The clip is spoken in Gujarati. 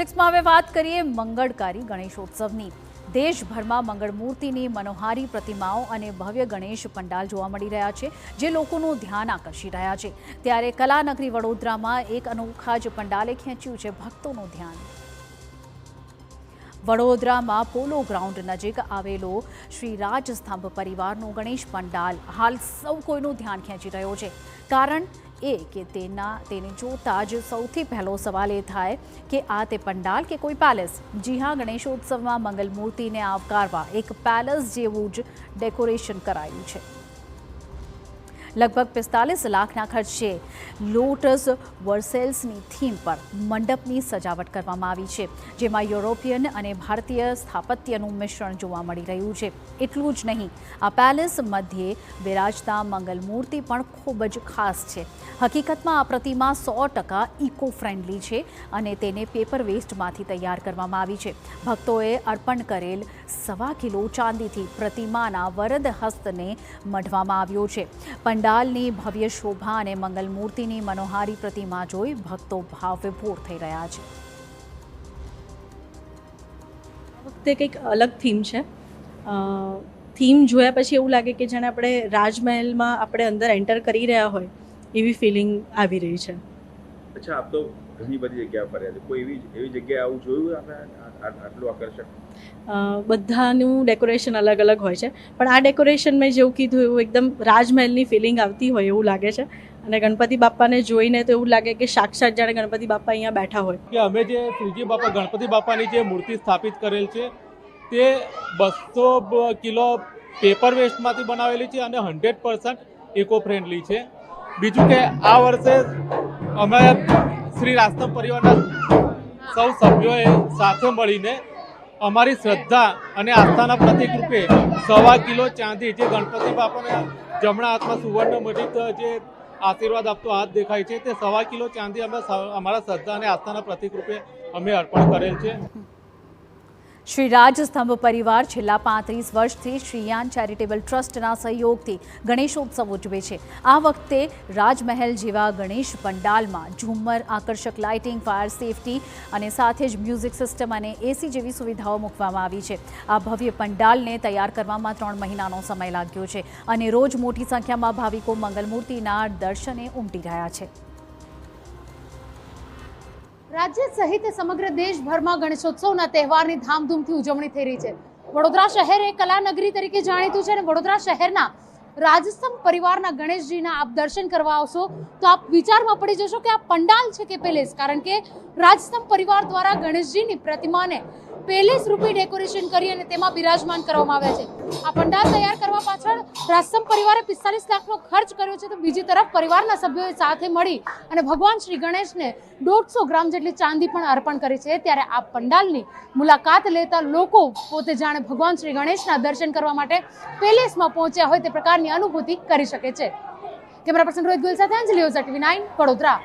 ક્લાસિક્સમાં હવે વાત કરીએ મંગળકારી ગણેશોત્સવની। દેશભરમાં મંગળ મૂર્તિની મનોહારી પ્રતિમાઓ અને ભવ્ય ગણેશ પંડાલ જોવા મળી રહ્યા છે, જે લોકોનું ધ્યાન આકર્ષી રહ્યા છે। ત્યારે કલાનગરી વડોદરામાં એક અનોખા જ પંડાલે ખેંચ્યું છે ભક્તોનું ધ્યાન। વડોદરામાં પોલો ગ્રાઉન્ડ નજીક આવેલો શ્રી રાજસ્તંભ પરિવારનો ગણેશ પંડાલ હાલ સૌ કોઈનું ધ્યાન ખેંચી રહ્યો છે। કારણ એ કે તેને જોતા જ સૌથી પહેલો સવાલ એ થાય કે આ તે પંડાલ કે કોઈ પેલેસ। જી હા, ગણેશોત્સવમાં મંગલ મૂર્તિને આવકારવા એક પેલેસ જેવું જ ડેકોરેશન કરાયું છે। લગભગ 45 લાખના ખર્ચે લોટસ વર્સેલ્સની થીમ પર મંડપની સજાવટ કરવામાં આવી છે, જેમાં યુરોપિયન અને ભારતીય સ્થાપત્યનું મિશ્રણ જોવા મળી રહ્યું છે। એટલું જ નહીં, આ પેલેસ મધ્યે બિરાજતા મંગલ મૂર્તિ પણ ખૂબ જ ખાસ છે। હકીકતમાં આ પ્રતિમા 100% ઇકો ફ્રેન્ડલી છે અને તેને પેપર વેસ્ટમાંથી તૈયાર કરવામાં આવી છે। ભક્તોએ અર્પણ કરેલ 1.25 કિલો ચાંદીથી પ્રતિમાના વરદ હસ્તને મઢવામાં આવ્યો છે। પંડાલની ભવ્ય શોભા અને મંગલ મૂર્તિની મનોહારી પ્રતિમા જોઈ ભક્તો ભાવવિભોર થઈ રહ્યા છે। આ વખતે કંઈક અલગ થીમ છે। થીમ જોયા પછી એવું લાગે કે જાણે આપણે રાજમહેલમાં આપણે અંદર એન્ટર કરી રહ્યા હોય એવી ફિલિંગ આવી રહી છે। અચ્છા, આપ તો ઘણી બધી જગ્યા ફર્યા છે, કોઈ એવી જગ્યાએ આવું જોયું આપણે આટલું આકર્ષક? બધાનું ડેકોરેશન અલગ અલગ હોય છે, પણ આ ડેકોરેશન મેં જેવું કીધું એવું એકદમ રાજમહેલની ફિલિંગ આવતી હોય એવું લાગે છે। અને ગણપતિ બાપાને જોઈને તો એવું લાગે કે સાક્ષાત જાણે ગણપતિ બાપા અહીંયા બેઠા હોય। કે અમે જે શ્રીજી બાપા ગણપતિ બાપાની જે મૂર્તિ સ્થાપિત કરેલ છે તે 200 કિલો પેપર વેસ્ટમાંથી બનાવેલી છે અને 100% ઇકો ફ્રેન્ડલી છે। બીજું કે આ વર્ષે અમે શ્રી રાજસ્તંભ પરિવારના સૌ સભ્યોએ સાથે મળીને અમારી શ્રદ્ધા અને આસ્થાના પ્રતીક રૂપે 1.25 કિલો ચાંદી, જે ગણપતિ બાપાના જમણા હાથમાં સુવર્ણ મડિત જે આશીર્વાદ આપતો હાથ દેખાય છે, તે 1.25 કિલો ચાંદી અમે અમારા શ્રદ્ધા અને આસ્થાના પ્રતીક રૂપે અમે અર્પણ કરેલ છે। શ્રી રાજસ્તંભ પરિવાર છેલ્લા 35 વર્ષથી શ્રીયાન ચેરિટેબલ ટ્રસ્ટના સહયોગથી ગણેશોત્સવ ઉજવે છે। આ વખતે રાજમહેલ જેવા ગણેશ પંડાલમાં ઝુમ્મર, આકર્ષક લાઇટિંગ, ફાયર સેફટી અને સાથે જ મ્યુઝિક સિસ્ટમ અને એસી જેવી સુવિધાઓ મૂકવામાં આવી છે। આ ભવ્ય પંડાલને તૈયાર કરવામાં 3 મહિનાનો સમય લાગ્યો છે અને રોજ મોટી સંખ્યામાં ભાવિકો મંગલમૂર્તિના દર્શને ઉમટી રહ્યા છે। રાજ્ય સહિત સમગ્ર દેશભરમાં ગણેશોત્સવના તહેવારની ધામધૂમથી ઉજવણી થઈ રહી છે। વડોદરા શહેર એ કલાનગરી તરીકે જાણીતું છે અને વડોદરા શહેરના રાજસ્તંભ પરિવારના ગણેશજીના આપ દર્શન કરવા આવશો તો આપ વિચારમાં પડી જશો કે આ પંડાલ છે કે પેલેસ, કારણ કે રાજસ્તંભ પરિવાર દ્વારા ગણેશજીની પ્રતિમાને પેલેસ રૂપે ડેકોરેશન કરી અને તેમાં બિરાજમાન કરવામાં આવ્યા છે। આ પંડાલ તૈયાર કરવા પાછળ રાજસ્તંભ પરિવારે 45 લાખનો ખર્ચ કર્યો છે, તો બીજી તરફ પરિવારના સભ્યોએ સાથે મળી અને ભગવાન શ્રી ગણેશને 150 ગ્રામ જેટલી ચાંદી પણ અર્પણ કરી છે। ત્યારે આ પંડાલની મુલાકાત લેતા લોકો પોતે જાણે ભગવાન શ્રી ગણેશના દર્શન કરવા માટે પેલેસમાં પહોંચ્યા હોય તે પ્રકારની અનુભૂતિ કરી શકે છે। કેમેરા પર્સન રોહિત ગોયલ સાથે અંજલિ ઓઝા, TV9 વડોદરા।